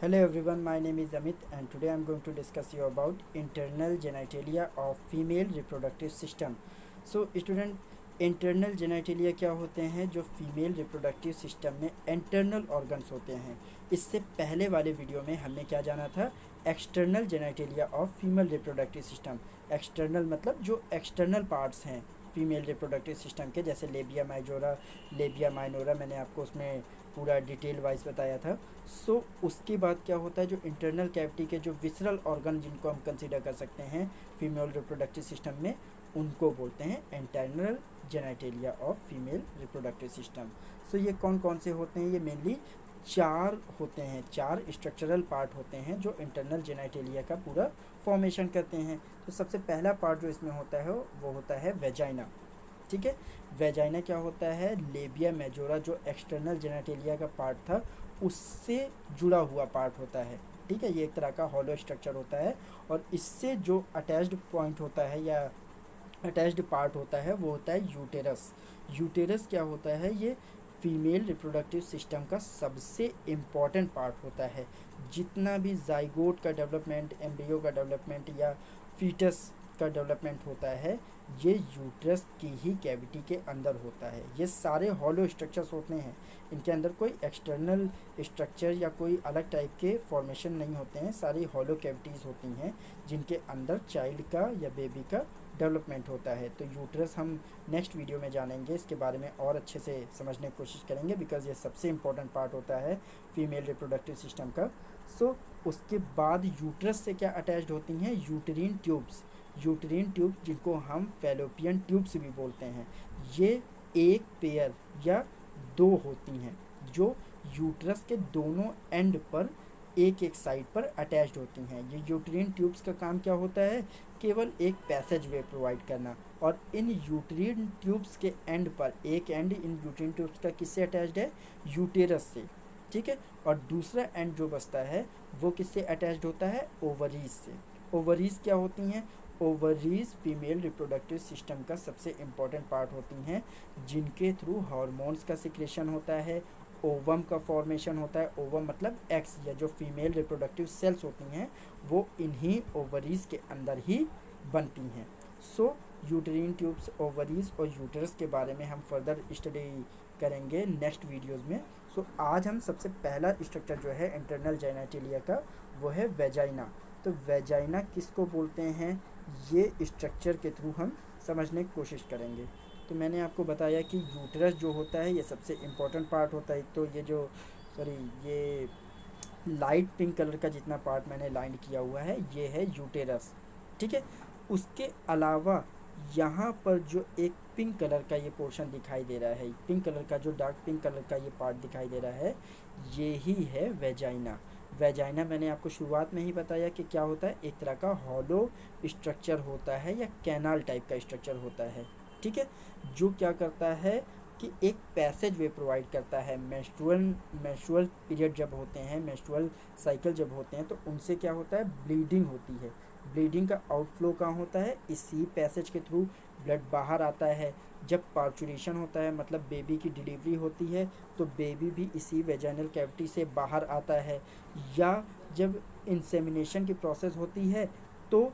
Hello everyone, my name is Amit and today I am going to discuss you about internal genitalia of female reproductive system. So student, internal genitalia क्या होते हैं? जो female reproductive system में internal organs होते हैं। इससे पहले वाले वीडियो में हमने क्या जाना था? External genitalia of female reproductive system. External मतलब जो एक्सटर्नल पार्ट्स हैं फीमेल रिप्रोडक्टिव सिस्टम के, जैसे लेबिया माइजोरा, लेबिया माइनोरा, मैंने आपको उसमें पूरा डिटेल वाइज बताया था। उसके बाद क्या होता है? जो इंटरनल कैविटी के जो विसरल ऑर्गन जिनको हम कंसिडर कर सकते हैं फीमेल रिप्रोडक्टिव सिस्टम में, उनको बोलते हैं internal genitalia of female reproductive system. ये कौन कौन से होते हैं? ये मेनली चार होते हैं, चार स्ट्रक्चरल पार्ट होते हैं जो इंटरनल जेनेटेलिया का पूरा फॉर्मेशन करते हैं। तो सबसे पहला पार्ट जो इसमें होता है वो होता है वेजाइना। ठीक है, वेजाइना क्या होता है? लेबिया मेजोरा जो एक्सटर्नल जेनेटेलिया का पार्ट था उससे जुड़ा हुआ पार्ट होता है। ठीक है, ये एक तरह का हॉलो स्ट्रक्चर होता है और इससे जो अटैच्ड पॉइंट होता है या अटैच्ड पार्ट होता है वो होता है यूटेरस। यूटेरस क्या होता है? ये फीमेल रिप्रोडक्टिव सिस्टम का सबसे इम्पॉर्टेंट पार्ट होता है। जितना भी जाइगोट का डेवलपमेंट, एम्ब्रियो का डेवलपमेंट या फीटस का डेवलपमेंट होता है, ये यूट्रस की ही कैविटी के अंदर होता है। ये सारे हॉलो स्ट्रक्चर्स होते हैं, इनके अंदर कोई एक्सटर्नल स्ट्रक्चर या कोई अलग टाइप के फॉर्मेशन नहीं होते हैं। सारी हॉलो कैविटीज़ होती हैं जिनके अंदर चाइल्ड का या बेबी का डेवलपमेंट होता है। तो यूट्रस हम नेक्स्ट वीडियो में जानेंगे, इसके बारे में और अच्छे से समझने की कोशिश करेंगे, बिकॉज ये सबसे इम्पोर्टेंट पार्ट होता है फीमेल रिप्रोडक्टिव सिस्टम का। उसके बाद यूट्रस से क्या अटैच्ड होती हैं? यूटेरिन ट्यूब्स। यूटेरिन ट्यूब्स जिनको हम फैलोपियन ट्यूब्स भी बोलते हैं, ये एक पेयर या दो होती हैं जो यूट्रस के दोनों एंड पर एक एक साइड पर अटैच्ड होती हैं। ये यूटेरिन ट्यूब्स का काम क्या होता है? केवल एक पैसेज वे प्रोवाइड करना। और इन यूटेरिन ट्यूब्स के एंड पर एक एंड इन यूटेरिन ट्यूब्स का किससे अटैच्ड है? यूटेरस से। ठीक है, और दूसरा एंड जो बचता है वो किससे अटैच्ड होता है? ओवरीज से। ओवरीज क्या होती हैं? ओवरीज फीमेल रिप्रोडक्टिव सिस्टम का सबसे इम्पॉर्टेंट पार्ट होती हैं, जिनके थ्रू हार्मोन्स का सिक्रेशन होता है, ओवम का फॉर्मेशन होता है। ओवम मतलब एक्स, या जो फीमेल रिप्रोडक्टिव सेल्स होती हैं वो इन्हीं ओवरीज के अंदर ही बनती हैं। यूटेरिन ट्यूब्स, ओवरीज और यूटरस के बारे में हम फर्दर स्टडी करेंगे नेक्स्ट वीडियोस में। आज हम सबसे पहला स्ट्रक्चर जो है इंटरनल जेनेटिलिया का वो है वेजाइना। तो वेजाइना किसको बोलते हैं, ये स्ट्रक्चर के थ्रू हम समझने की कोशिश करेंगे। तो मैंने आपको बताया कि यूटरस जो होता है ये सबसे इम्पोर्टेंट पार्ट होता है। तो ये जो ये लाइट पिंक कलर का जितना पार्ट मैंने लाइन किया हुआ है ये है यूटेरस। ठीक है, उसके अलावा यहाँ पर जो एक पिंक कलर का ये पोर्शन दिखाई दे रहा है, पिंक कलर का जो डार्क पिंक कलर का ये पार्ट दिखाई दे रहा है, ये ही है वेजाइना। वेजाइना मैंने आपको शुरुआत में ही बताया कि क्या होता है, एक तरह का हॉलो स्ट्रक्चर होता है या कैनाल टाइप का स्ट्रक्चर होता है। ठीक है, जो क्या करता है कि एक पैसेज वे प्रोवाइड करता है। मेंस्ट्रुअल पीरियड जब होते हैं, मेंस्ट्रुअल साइकिल जब होते हैं, तो उनसे क्या होता है? ब्लीडिंग होती है। ब्लीडिंग का आउटफ्लो कहाँ होता है? इसी पैसेज के थ्रू ब्लड बाहर आता है। जब पार्चुरेशन होता है मतलब बेबी की डिलीवरी होती है, तो बेबी भी इसी वेजाइनल कैविटी से बाहर आता है। या जब इंसेमिनेशन की प्रोसेस होती है तो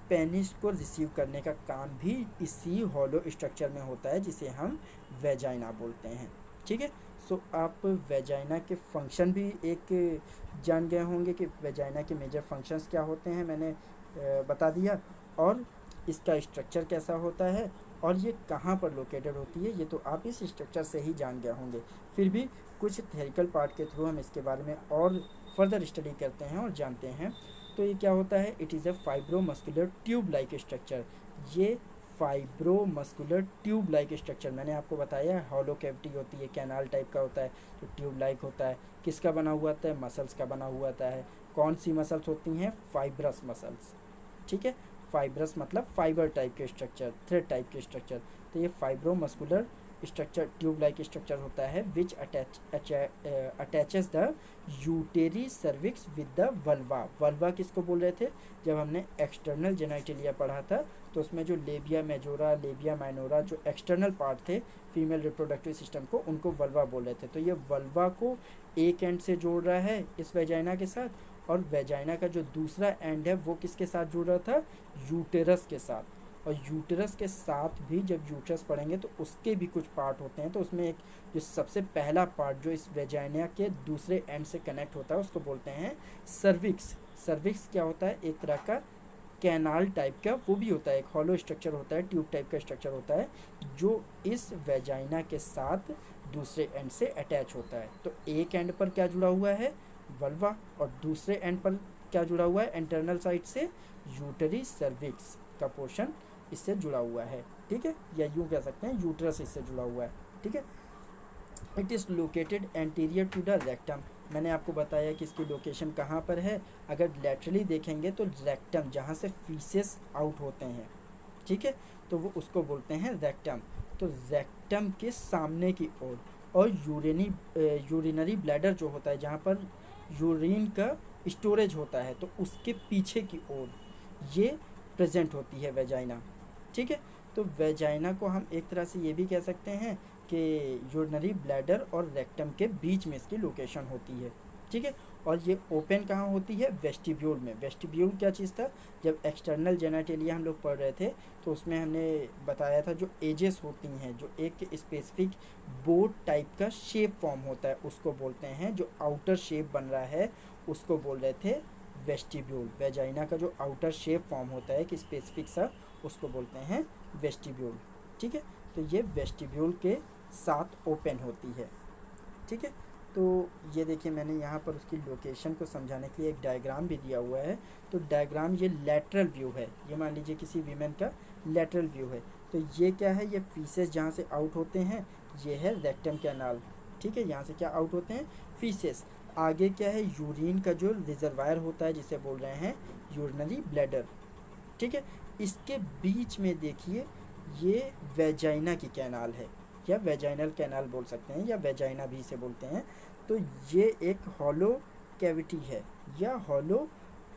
पेनिस को रिसीव करने का काम भी इसी हॉलो स्ट्रक्चर में होता है, जिसे हम वेजाइना बोलते हैं। ठीक है, आप वेजाइना के फंक्शन भी एक जान गए होंगे कि वेजाइना के मेजर फंक्शंस क्या होते हैं, मैंने बता दिया। और इसका स्ट्रक्चर कैसा होता है और ये कहाँ पर लोकेटेड होती है, ये तो आप इस स्ट्रक्चर से ही जान गए होंगे। फिर भी कुछ थेरिकल पार्ट के थ्रू हम इसके बारे में और फर्दर स्टडी करते हैं और जानते हैं। तो ये क्या होता है? It is a fibromuscular tube like structure. ये फाइब्रोमस्कुलर ट्यूब लाइक स्ट्रक्चर मैंने आपको बताया, हॉलो कैविटी होती है, कैनाल टाइप का होता है, तो ट्यूब लाइक होता है। किसका बना हुआ होता है? मसल्स का बना हुआ होता है। कौन सी मसल्स होती हैं? Fibrous muscles. ठीक है, फाइब्रस मतलब फाइबर टाइप के स्ट्रक्चर, थ्रेड टाइप के स्ट्रक्चर। तो ये fibromuscular structure, tube like structure होता है which attaches the uterine cervix with the vulva. Vulva किसको बोल रहे थे? जब हमने एक्सटर्नल जेनाइटेलिया पढ़ा था तो उसमें जो लेबिया मेजोरा, लेबिया माइनोरा, जो एक्सटर्नल पार्ट थे फीमेल रिप्रोडक्टिव सिस्टम को, उनको वल्वा बोल रहे थे। तो ये वल्वा को एक एंड से जोड़ रहा है इस वेजाइना के साथ, और वेजाइना का जो दूसरा एंड है वो किसके साथ जुड़ रहा था? यूटेरस के साथ। और यूटेरस के साथ भी जब यूटेरस पढ़ेंगे तो उसके भी कुछ पार्ट होते हैं। तो उसमें एक जो सबसे पहला पार्ट जो इस वेजाइना के दूसरे एंड से कनेक्ट होता है उसको बोलते हैं सर्विक्स। सर्विक्स क्या होता है? एक तरह का कैनाल टाइप का वो भी होता है, एक हॉलो स्ट्रक्चर होता है, ट्यूब टाइप का स्ट्रक्चर होता है जो इस वेजाइना के साथ दूसरे एंड से अटैच होता है। तो एक एंड पर क्या जुड़ा हुआ है? वल्वा, और दूसरे एंड पर क्या जुड़ा हुआ है? इंटरनल साइड से यूटरी सर्विक्स का पोर्शन इससे जुड़ा हुआ है, ठीक है, या यूँ कह सकते हैं यूट्रस इससे जुड़ा हुआ है, ठीक है। It is located anterior to the rectum. मैंने आपको बताया कि इसकी लोकेशन कहाँ पर है। अगर लेटरली देखेंगे तो रेक्टम, जहाँ से फीसेस आउट होते हैं, ठीक है, तो वो उसको बोलते हैं रेक्टम। तो रेक्टम के सामने की ओर, और यूरिनरी ब्लैडर जो होता है जहाँ पर यूरिन का स्टोरेज होता है, तो उसके पीछे की ओर ये प्रेजेंट होती है वेजाइना, ठीक है। तो वेजाइना को हम एक तरह से ये भी कह सकते हैं कि यूरिनरी ब्लैडर और रेक्टम के बीच में इसकी लोकेशन होती है, ठीक है। और ये ओपन कहाँ होती है? वेस्टिब्यूल में। वेस्टिब्यूल क्या चीज़ था? जब एक्सटर्नल जेनाइटेलिया हम लोग पढ़ रहे थे तो उसमें हमने बताया था जो एजेस होती हैं, जो एक स्पेसिफिक बोट टाइप का शेप फॉर्म होता है उसको बोलते हैं, जो आउटर शेप बन रहा है उसको बोल रहे थे वेस्टिब्यूल। वेजाइना का जो आउटर शेप फॉर्म होता है कि स्पेसिफिक सा, उसको बोलते हैं वेस्टिब्यूल, ठीक है। तो ये वेस्टिब्यूल के साथ ओपन होती है, ठीक है। तो ये देखिए मैंने यहाँ पर उसकी लोकेशन को समझाने के लिए एक डायग्राम भी दिया हुआ है। तो डायग्राम ये लेटरल व्यू है, ये मान लीजिए किसी वीमेन का लेटरल व्यू है। तो ये क्या है? ये फीसेस जहाँ से आउट होते हैं, ये है रेक्टम कैनाल, ठीक है। यहाँ से क्या आउट होते हैं? फीसेस। आगे क्या है? यूरिन का जो रिजर्वायर होता है जिसे बोल रहे हैं यूरिनरी ब्लैडर, ठीक है। इसके बीच में देखिए ये वेजाइना की कैनाल है, या वेजाइनल कैनाल बोल सकते हैं, या वेजाइना भी इसे बोलते हैं। तो ये एक हॉलो कैविटी है या हॉलो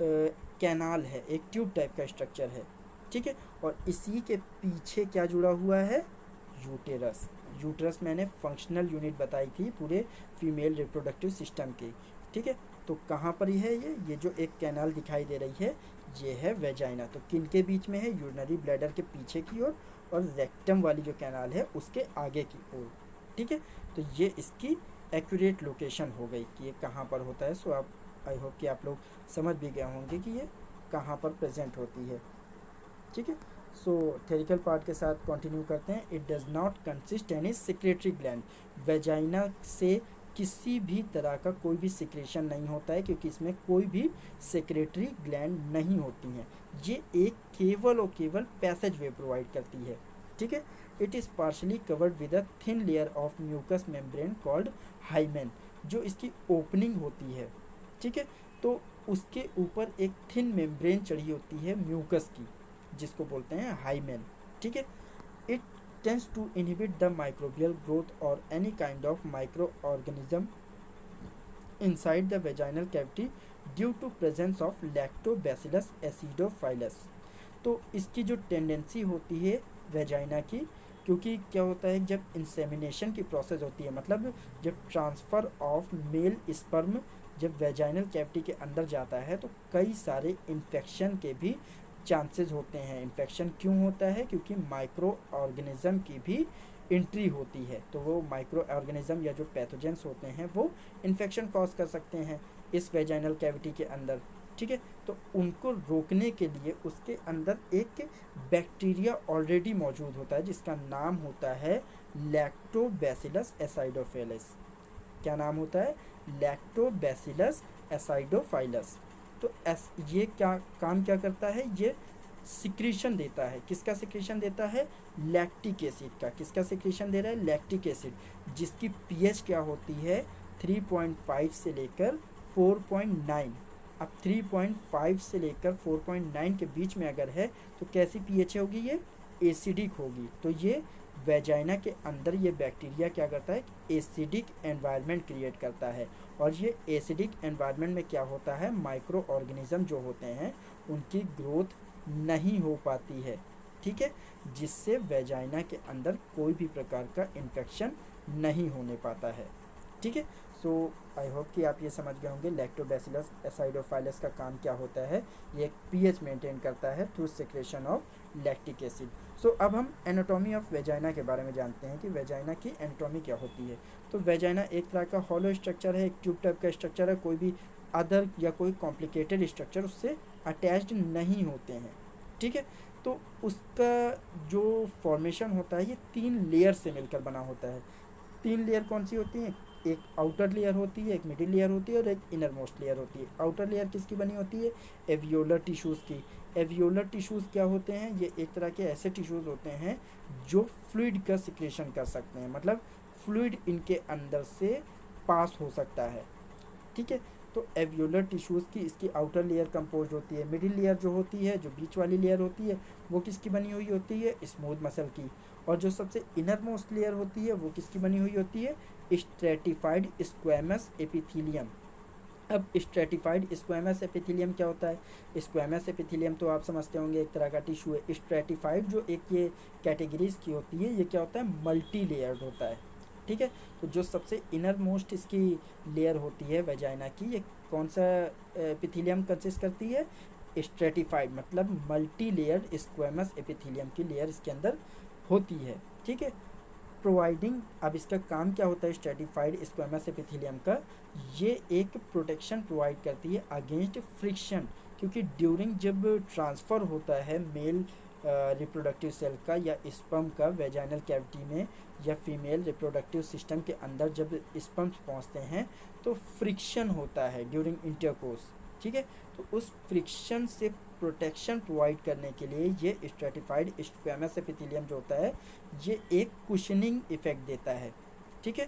कैनाल है, एक ट्यूब टाइप का स्ट्रक्चर है, ठीक है। और इसी के पीछे क्या जुड़ा हुआ है? यूटेरस। यूटेरस मैंने फंक्शनल यूनिट बताई थी पूरे फीमेल रिप्रोडक्टिव सिस्टम की, ठीक है। तो कहाँ पर ही है ये जो एक कैनाल दिखाई दे रही है ये है वेजाइना। तो किन के बीच में है? यूरिनरी ब्लैडर के पीछे की ओर और रेक्टम वाली जो कैनाल है उसके आगे की ओर, ठीक है। तो ये इसकी एक्यूरेट लोकेशन हो गई कि ये कहाँ पर होता है। सो आप, आई होप कि आप लोग समझ भी गए होंगे कि ये कहाँ पर प्रेजेंट होती है, ठीक है। सो थेरिकल पार्ट के साथ कंटिन्यू करते हैं। It does not consist any secretory gland. Vagina से किसी भी तरह का कोई भी सिक्रेशन नहीं होता है क्योंकि इसमें कोई भी सेक्रेटरी ग्लैंड नहीं होती हैं। ये एक केवल और केवल पैसेज वे प्रोवाइड करती है, ठीक है। It is partially covered with a thin layer of mucous membrane called hymen. जो इसकी ओपनिंग होती है, ठीक है, तो उसके ऊपर एक थिन मेम्ब्रेन चढ़ी होती है म्यूकस की, जिसको बोलते हैं हाइमेन, ठीक है। It tends to inhibit the microbial growth or any kind of microorganism inside the vaginal cavity due to presence of lactobacillus acidophilus। तो इसकी जो टेंडेंसी होती है वेजाइना की, क्योंकि क्या होता है जब इंसेमिनेशन की प्रोसेस होती है, मतलब जब ट्रांसफ़र ऑफ मेल स्पर्म जब वेजाइनल कैविटी के अंदर जाता है तो कई सारे इन्फेक्शन के भी चांसेस होते हैं। इन्फेक्शन क्यों होता है? क्योंकि माइक्रो ऑर्गेनिज़म की भी एंट्री होती है। तो वो माइक्रो ऑर्गेनिज़म या जो पैथोजेंस होते हैं वो इन्फेक्शन कॉज कर सकते हैं इस वेजाइनल कैविटी के अंदर, ठीक है। तो उनको रोकने के लिए उसके अंदर एक बैक्टीरिया ऑलरेडी मौजूद होता है जिसका नाम होता है लैक्टोबैसिलस एसाइडोफिलस। क्या नाम होता है? लैक्टोबैसिलस एसाइडोफाइलस। तो ये क्या काम क्या करता है? ये सिक्रीशन देता है। किसका सिक्रीशन देता है? लैक्टिक एसिड का। किसका सिक्रीशन दे रहा है? लैक्टिक एसिड, जिसकी पीएच क्या होती है? 3.5 से लेकर 4.9। अब 3.5 से लेकर 4.9 के बीच में अगर है तो कैसी पीएच होगी? ये एसिडिक होगी। तो ये वेजाइना के अंदर ये बैक्टीरिया क्या करता है, एसिडिक एनवायरनमेंट क्रिएट करता है, और ये एसिडिक एनवायरनमेंट में क्या होता है, माइक्रो ऑर्गेनिज्म जो होते हैं उनकी ग्रोथ नहीं हो पाती है, ठीक है, जिससे वेजाइना के अंदर कोई भी प्रकार का इन्फेक्शन नहीं होने पाता है, ठीक है। सो आई होप कि आप ये समझ गए होंगे लैक्टोबैसिलस एसिडोफाइलस का काम क्या होता है। ये एक पीएच मेंटेन करता है through secretion of lactic acid. So अब हम एनाटॉमी ऑफ वेजाइना के बारे में जानते हैं कि वेजाइना की एनाटॉमी क्या होती है। तो वेजाइना एक तरह का हॉलो स्ट्रक्चर है, एक ट्यूब टाइप का स्ट्रक्चर है, कोई भी अदर या कोई कॉम्प्लिकेटेड स्ट्रक्चर उससे अटैच्ड नहीं होते हैं, ठीक है। तो उसका जो फॉर्मेशन होता है ये 3 लेयर से मिलकर बना होता है। 3 लेयर कौन सी होती हैं, एक आउटर लेयर होती है, एक मिडिल लेयर होती है और एक इनर मोस्ट लेयर होती है। आउटर लेयर किसकी बनी होती है, एवियोलर टिश्यूज़ की। एवियोलर टिश्यूज़ क्या होते हैं, ये एक तरह के ऐसे टिश्यूज़ होते हैं जो फ्लूइड का सिक्रेशन कर सकते हैं, मतलब फ्लूइड इनके अंदर से पास हो सकता है, ठीक है। तो एवियोलर टिश्यूज़ की इसकी आउटर लेयर कंपोज होती है। मिडिल लेयर जो होती है, जो बीच वाली लेयर होती है, वो किसकी बनी हुई होती है, स्मूथ मसल की। और जो सबसे इनर मोस्ट लेयर होती है वो किसकी बनी हुई होती है, स्ट्रेटिफाइड स्क्वैमस एपिथीलियम। अब स्ट्रेटिफाइड स्क्वैमस एपिथीलियम क्या होता है, स्क्वैमस एपिथीलियम तो आप समझते होंगे एक तरह का टिश्यू है। स्ट्रेटिफाइड जो एक ये कैटेगरीज की होती है, ये क्या होता है, मल्टी लेयर्ड होता है, ठीक है। तो जो सबसे इनर मोस्ट इसकी लेयर होती है वेजाइना की, ये कौन सा एपिथीलियम कंसिस्ट करती है, स्ट्रेटिफाइड मतलब मल्टी लेयर्ड स्क्वैमस एपिथीलियम की लेयर इसके अंदर होती है, ठीक है। प्रोवाइडिंग, अब इसका काम क्या होता है स्ट्रेटिफाइड स्क्वैमस एपिथेलियम का, ये एक प्रोटेक्शन प्रोवाइड करती है अगेंस्ट फ्रिक्शन, क्योंकि ड्यूरिंग जब ट्रांसफ़र होता है मेल रिप्रोडक्टिव सेल का या स्पर्म का वेजाइनल कैविटी में या फीमेल रिप्रोडक्टिव सिस्टम के अंदर जब स्पर्म्स पहुंचते हैं तो फ्रिक्शन होता है ड्यूरिंग इंटरकोर्स, ठीक है। तो उस फ्रिक्शन से प्रोटेक्शन प्रोवाइड करने के लिए ये स्ट्रेटिफाइड स्क्वैमस एपिथेलियम जो होता है ये एक कुशनिंग इफेक्ट देता है, ठीक है।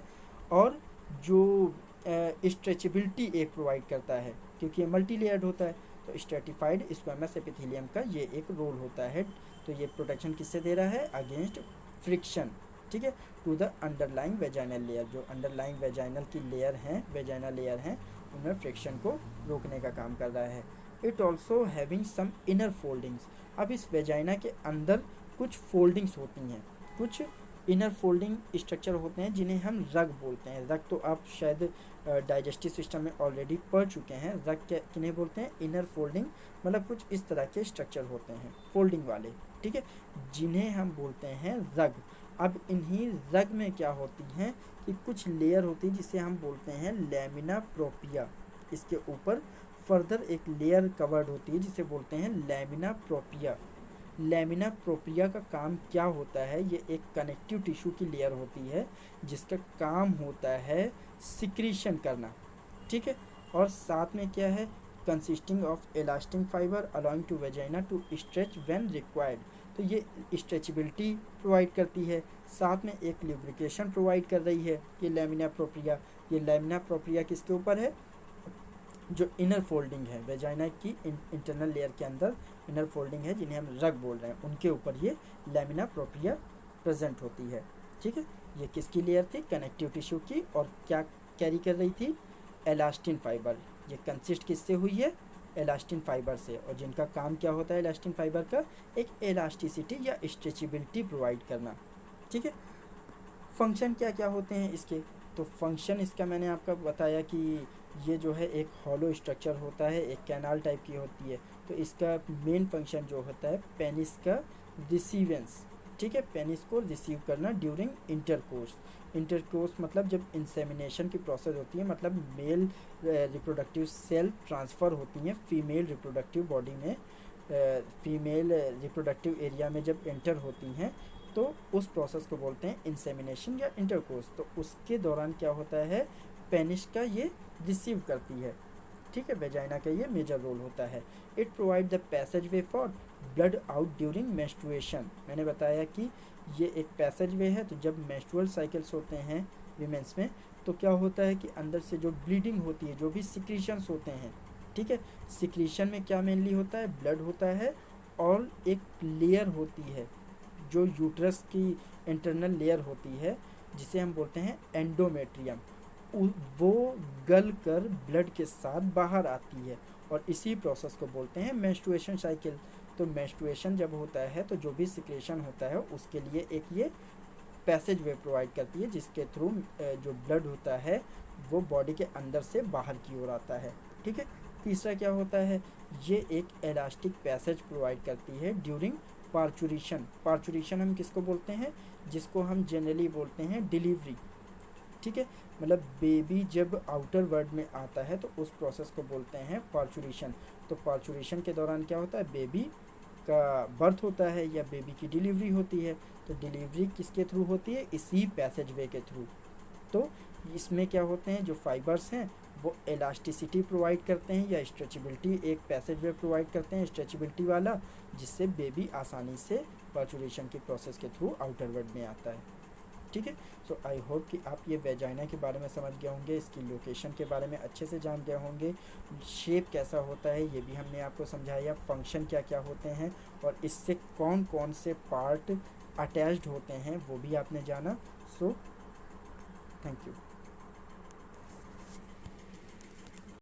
और जो स्ट्रेचेबिलिटी एक प्रोवाइड करता है, क्योंकि ये मल्टी लेयर्ड होता है, तो स्ट्रेटिफाइड स्क्वैमस एपिथेलियम का ये एक रोल होता है। तो ये प्रोटेक्शन किससे दे रहा है, अगेंस्ट फ्रिक्शन, ठीक है, to the underlying vaginal layer. जो अंडरलाइंग वेजाइनल की लेयर हैं, वेजाइनल लेयर हैं, उनमें फ्रिक्शन को रोकने का काम कर रहा है। It also having some inner foldings. अब इस वेजाइना के अंदर कुछ फोल्डिंग्स होती हैं, कुछ इनर फोल्डिंग स्ट्रक्चर होते हैं जिन्हें हम रग बोलते हैं। रग तो आप शायद डाइजेस्टिव सिस्टम में ऑलरेडी पढ़ चुके हैं। रग किन्हें बोलते हैं, इनर फोल्डिंग, मतलब कुछ इस तरह के स्ट्रक्चर होते हैं फोल्डिंग वाले, ठीक है, जिन्हें हम बोलते हैं रग। अब इन्हीं रग में क्या होती हैं कि कुछ लेयर होती है जिसे हम बोलते हैं लैमिना प्रोपिया। इसके ऊपर फर्दर एक लेयर कवर्ड होती है जिसे बोलते हैं लैमिना प्रोपिया। लैमिना प्रोपिया का काम क्या होता है, ये एक कनेक्टिव टिश्यू की लेयर होती है जिसका काम होता है सिक्रीशन करना, ठीक है। और साथ में क्या है, consisting of elastic fibre allowing to vagina to stretch when required. तो ये स्ट्रेचेबिलिटी प्रोवाइड करती है, साथ में एक लुब्रिकेशन प्रोवाइड कर रही है ये लैमिना प्रोपिया। ये लैमिना प्रोपिया किसके ऊपर है, जो इनर फोल्डिंग है वेजाइना की इंटरनल लेयर के अंदर इनर फोल्डिंग है जिन्हें हम रग बोल रहे हैं, उनके ऊपर ये लैमिना प्रोपिया प्रेजेंट होती है, ठीक है। ये किसकी लेयर थी, कनेक्टिव टिश्यू की, और क्या कैरी कर रही थी, एलास्टिन फाइबर। ये कंसिस्ट किससे हुई है, एलास्टिन फाइबर से, और जिनका काम क्या होता है एलास्टिन फाइबर का, एक एलास्टिसिटी या स्ट्रेचेबिलिटी प्रोवाइड करना, ठीक है। फंक्शन क्या क्या होते हैं इसके, तो फंक्शन इसका मैंने आपका बताया कि ये जो है एक हॉलो स्ट्रक्चर होता है, एक कैनाल टाइप की होती है। तो इसका मेन फंक्शन जो होता है पेनिस का रिसीवेंस, ठीक है, पेनिस को रिसीव करना ड्यूरिंग इंटरकोर्स। इंटरकोर्स मतलब जब इंसेमिनेशन की प्रोसेस होती है, मतलब मेल रिप्रोडक्टिव सेल ट्रांसफ़र होती हैं फीमेल रिप्रोडक्टिव बॉडी में, फीमेल रिप्रोडक्टिव एरिया में जब एंटर होती हैं, तो उस प्रोसेस को बोलते हैं इंसेमिनेशन या इंटरकोर्स। तो उसके दौरान क्या होता है, पेनिस का ये रिसीव करती है, ठीक है, वेजाइना का ये मेजर रोल होता है। It provide the passage way for blood out during menstruation. मैंने बताया कि ये एक पैसेज वे है, तो जब मेंस्ट्रुअल साइकिल्स होते हैं वीमेंस में, तो क्या होता है कि अंदर से जो ब्लीडिंग होती है, जो भी सिक्रीशंस होते हैं, ठीक है, सिक्रीशन में क्या मेनली होता है, ब्लड होता है और एक लेयर होती है जो यूट्रस की इंटरनल लेयर होती है जिसे हम बोलते हैं एंडोमेट्रियम, वो गल कर ब्लड के साथ बाहर आती है और इसी प्रोसेस को बोलते हैं मेंस्ट्रुएशन साइकिल। तो मेंस्ट्रुएशन जब होता है तो जो भी सिक्रेशन होता है उसके लिए एक ये पैसेज वे प्रोवाइड करती है जिसके थ्रू जो ब्लड होता है वो बॉडी के अंदर से बाहर की ओर आता है। ठीक है। तीसरा क्या होता है, ये एक इलास्टिक पैसेज प्रोवाइड करती है ड्यूरिंग पार्चुरेशन। पार्चुरेशन हम किसको बोलते हैं, जिसको हम जनरली बोलते हैं डिलीवरी। ठीक है, मतलब बेबी जब आउटर वर्ल्ड में आता है तो उस प्रोसेस को बोलते हैं पार्चुरेशन। तो पार्चुरेशन के दौरान क्या होता है, बेबी का बर्थ होता है या बेबी की डिलीवरी होती है। तो डिलीवरी किसके थ्रू होती है, इसी पैसेज वे के थ्रू। तो इसमें क्या होते हैं, जो फाइबर्स हैं वो इलास्टिसिटी प्रोवाइड करते हैं या स्ट्रेचेबिलिटी, एक पैसेज वे प्रोवाइड करते हैं स्ट्रेचेबिलिटी वाला, जिससे बेबी आसानी से पार्चुरेशन की प्रोसेस के थ्रू आउटर वर्ल्ड में आता है। ठीक है। सो आई होप कि आप ये वेजाइना के बारे में समझ गए होंगे, इसकी लोकेशन के बारे में अच्छे से जान गए होंगे, शेप कैसा होता है ये भी हमने आपको समझाया, फंक्शन क्या क्या होते हैं और इससे कौन कौन से पार्ट अटैच्ड होते हैं वो भी आपने जाना। So thank you.